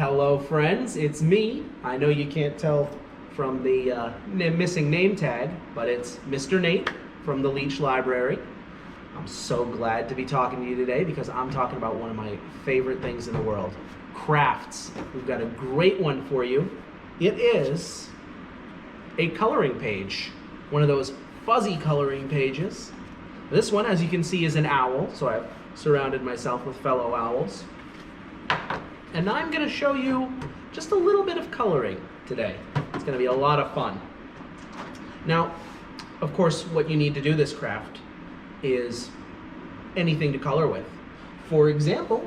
Hello friends, it's me. I know you can't tell from the missing name tag, but it's Mr. Nate from the Leach Library. I'm so glad to be talking to you today because I'm talking about one of my favorite things in the world, crafts. We've got a great one for you. It is a coloring page, one of those fuzzy coloring pages. This one, as you can see, is an owl, so I've surrounded myself with fellow owls. And I'm going to show you just a little bit of coloring today. It's going to be a lot of fun. Now, of course, what you need to do this craft is anything to color with. For example,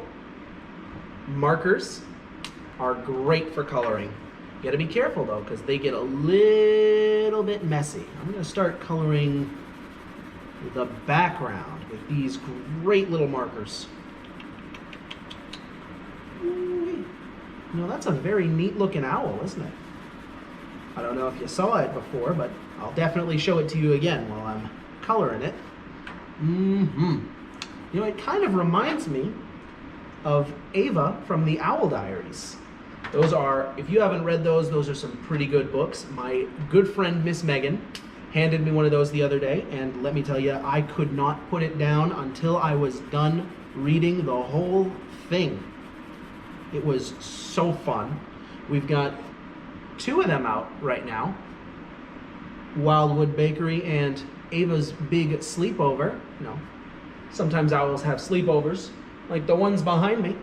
markers are great for coloring. You got to be careful though, because they get a little bit messy. I'm going to start coloring the background with these great little markers. You know, that's a very neat looking owl, isn't it? I don't know if you saw it before, but I'll definitely show it to you again while I'm coloring it. You know, it kind of reminds me of Ava from the Owl Diaries. Those are, if you haven't read those are some pretty good books. My good friend Miss Megan handed me one of those the other day, and let me tell you, I could not put it down until I was done reading the whole thing. It was so fun. We've got two of them out right now. Wildwood Bakery and Ava's Big Sleepover. You know, sometimes owls have sleepovers, like the ones behind me.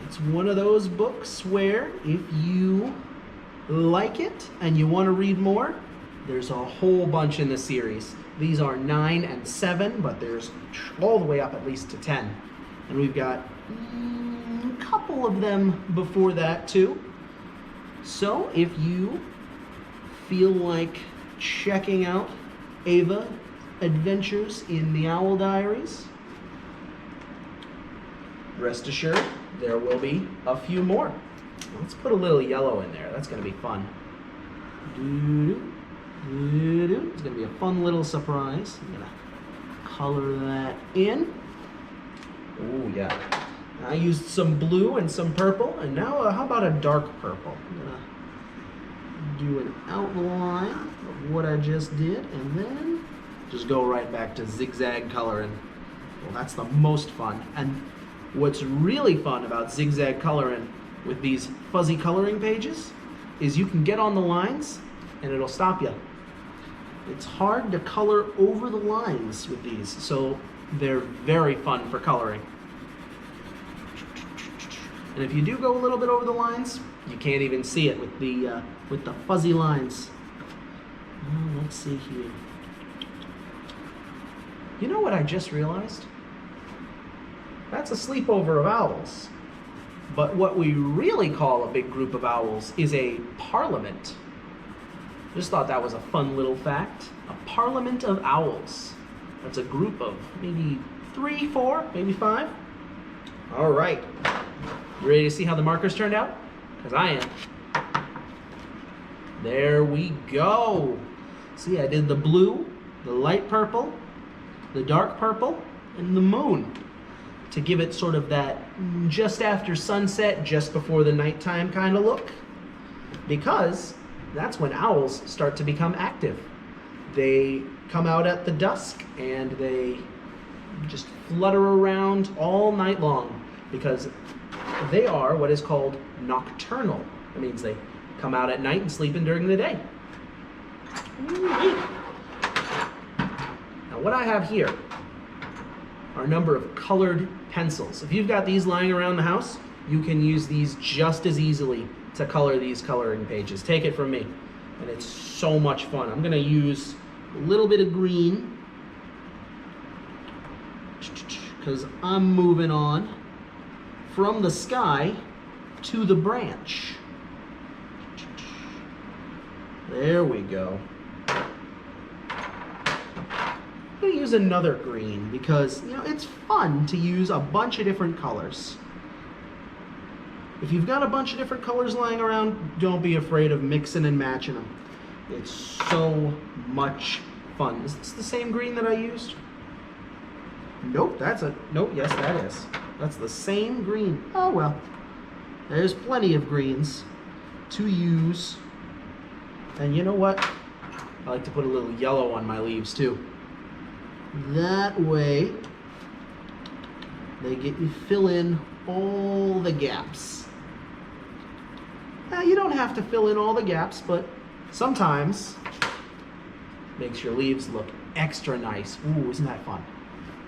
It's one of those books where if you like it and you want to read more, there's a whole bunch in the series. These are 9 and 7, but there's all the way up at least to 10. And we've got a couple of them before that too. So if you feel like checking out Ava Adventures in the Owl Diaries, rest assured there will be a few more. Let's put a little yellow in there. That's going to be fun. It's going to be a fun little surprise. I'm going to color that in. Oh yeah. I used some blue and some purple, and now how about a dark purple? I'm going to do an outline of what I just did, and then just go right back to zigzag coloring. Well, that's the most fun. And what's really fun about zigzag coloring with these fuzzy coloring pages is you can get on the lines and it'll stop you. It's hard to color over the lines with these, so they're very fun for coloring. And if you do go a little bit over the lines, you can't even see it with the fuzzy lines. Let's see here. You know what I just realized? That's a sleepover of owls. But what we really call a big group of owls is a parliament. Just thought that was a fun little fact. A parliament of owls. That's a group of maybe 3, 4, maybe 5. All right. You ready to see how the markers turned out? Because I am. There we go. See, I did the blue, the light purple, the dark purple, and the moon to give it sort of that just after sunset, just before the nighttime kind of look. Because that's when owls start to become active. They come out at the dusk and they just flutter around all night long because they are what is called nocturnal. That means they come out at night and sleep in during the day. Now what I have here are a number of colored pencils. If you've got these lying around the house, you can use these just as easily to color these coloring pages. Take it from me. And it's so much fun. I'm gonna use a little bit of green because I'm moving on from the sky to the branch. There we go. I'm gonna use another green because, you know, it's fun to use a bunch of different colors. If you've got a bunch of different colors lying around, don't be afraid of mixing and matching them. It's so much fun. Is this the same green that I used? Nope, nope, yes that is. That's the same green. Oh well. There's plenty of greens to use. And you know what? I like to put a little yellow on my leaves too. That way, you fill in all the gaps. Now, you don't have to fill in all the gaps, but sometimes makes your leaves look extra nice. Ooh, isn't that fun?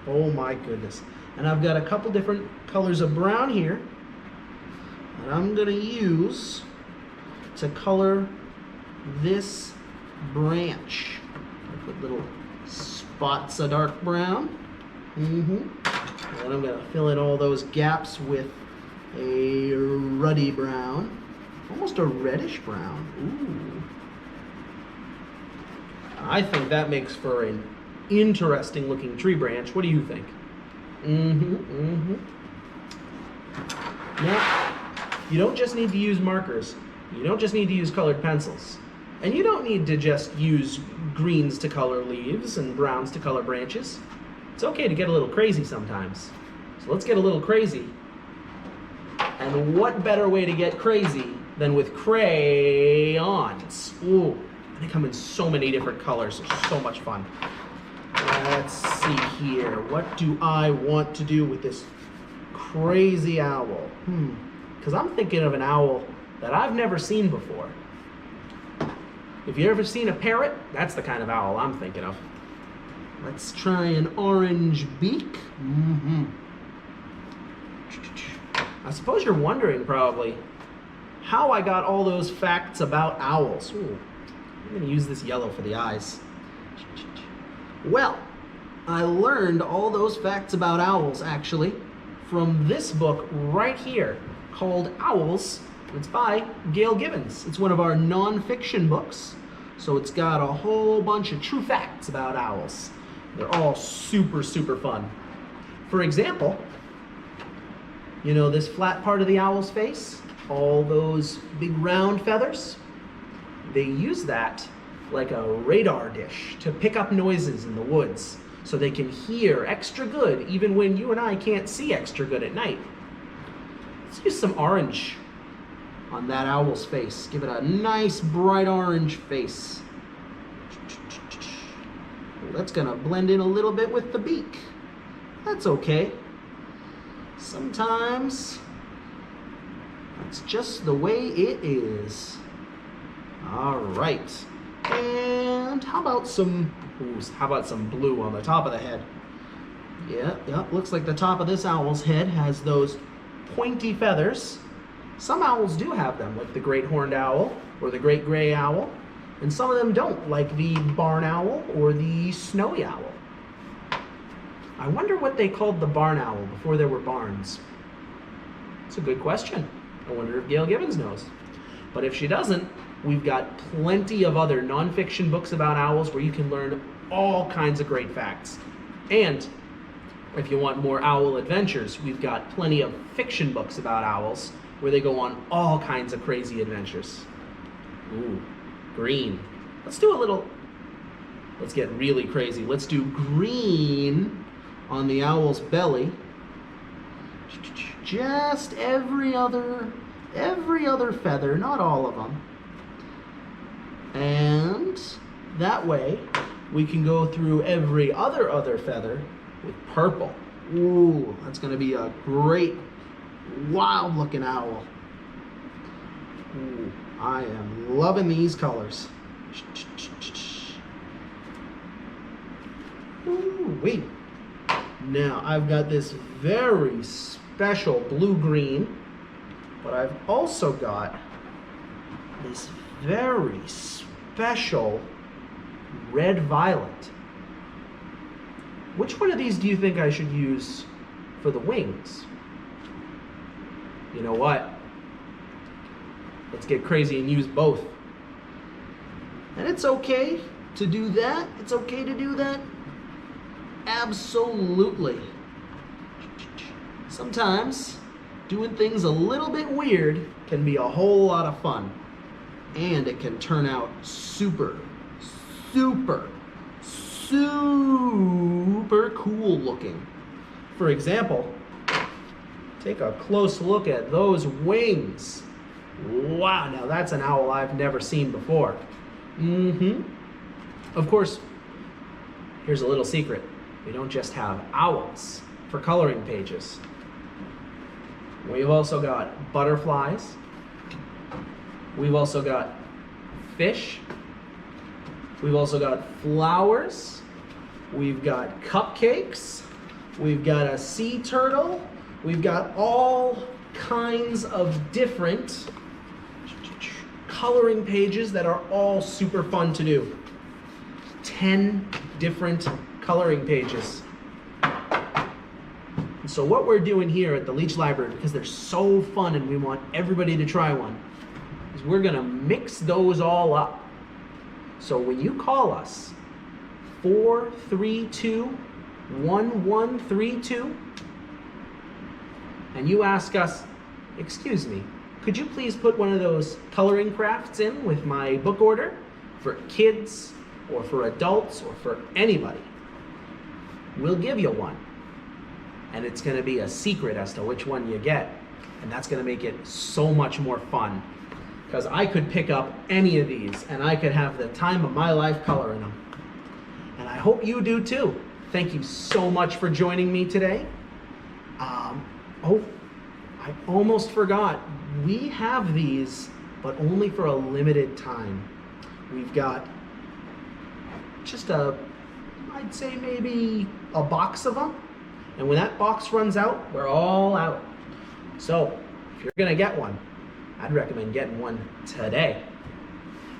Oh my goodness. And I've got a couple different colors of brown here that I'm gonna use to color this branch. I put little spots of dark brown. And I'm gonna fill in all those gaps with a ruddy brown. Almost a reddish brown. Ooh. I think that makes for an interesting looking tree branch. What do you think? Now, you don't just need to use markers. You don't just need to use colored pencils. And you don't need to just use greens to color leaves and browns to color branches. It's okay to get a little crazy sometimes. So let's get a little crazy. And what better way to get crazy than with crayons? Ooh, they come in so many different colors. It's so much fun. Let's see here. What do I want to do with this crazy owl? Because I'm thinking of an owl that I've never seen before. If you've ever seen a parrot, that's the kind of owl I'm thinking of. Let's try an orange beak. I suppose you're wondering probably how I got all those facts about owls. Ooh, I'm gonna use this yellow for the eyes. Well, I learned all those facts about owls actually from this book right here called Owls. It's by Gail Gibbons. It's one of our non-fiction books, so it's got a whole bunch of true facts about owls. They're all super, super fun. For example, you know this flat part of the owl's face? All those big round feathers? They use that like a radar dish to pick up noises in the woods so they can hear extra good even when you and I can't see extra good at night. Let's use some orange on that owl's face. Give it a nice bright orange face. That's gonna blend in a little bit with the beak. That's okay. Sometimes that's just the way it is. All right. And how about some blue on the top of the head? Yeah, looks like the top of this owl's head has those pointy feathers. Some owls do have them, like the great horned owl or the great gray owl, and some of them don't, like the barn owl or the snowy owl. I wonder what they called the barn owl before there were barns. It's a good question. I wonder if Gail Gibbons knows. But if she doesn't, we've got plenty of other nonfiction books about owls where you can learn all kinds of great facts. And if you want more owl adventures, we've got plenty of fiction books about owls where they go on all kinds of crazy adventures. Ooh, green. Let's get really crazy. Let's do green on the owl's belly. Just every other feather, not all of them. And that way we can go through every other feather with purple. Ooh, that's gonna be a great wild looking owl. Ooh, I am loving these colors. Ooh, wait. Now I've got this very special blue-green, but I've also got this very special red-violet. Which one of these do you think I should use for the wings? You know what? Let's get crazy and use both. And it's okay to do that. It's okay to do that. Absolutely. Sometimes doing things a little bit weird can be a whole lot of fun. And it can turn out super, super, super cool looking. For example, Take a close look at those wings. Wow, now that's an owl I've never seen before. Of course, here's a little secret. We don't just have owls for coloring pages. We've also got butterflies. We've also got fish. We've also got flowers. We've got cupcakes. We've got a sea turtle. We've got all kinds of different coloring pages that are all super fun to do. 10 different coloring pages. And so what we're doing here at the Leach Library, because they're so fun and we want everybody to try one, is we're gonna mix those all up. So when you call us 432-1132 and you ask us, excuse me, could you please put one of those coloring crafts in with my book order for kids or for adults or for anybody? We'll give you one. And it's gonna be a secret as to which one you get. And that's gonna make it so much more fun. Because I could pick up any of these and I could have the time of my life coloring them. And I hope you do too. Thank you so much for joining me today. Oh, I almost forgot. We have these, but only for a limited time. We've got just I'd say maybe a box of them. And when that box runs out, we're all out. So if you're gonna get one, I'd recommend getting one today.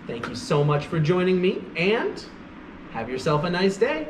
Thank you so much for joining me and have yourself a nice day.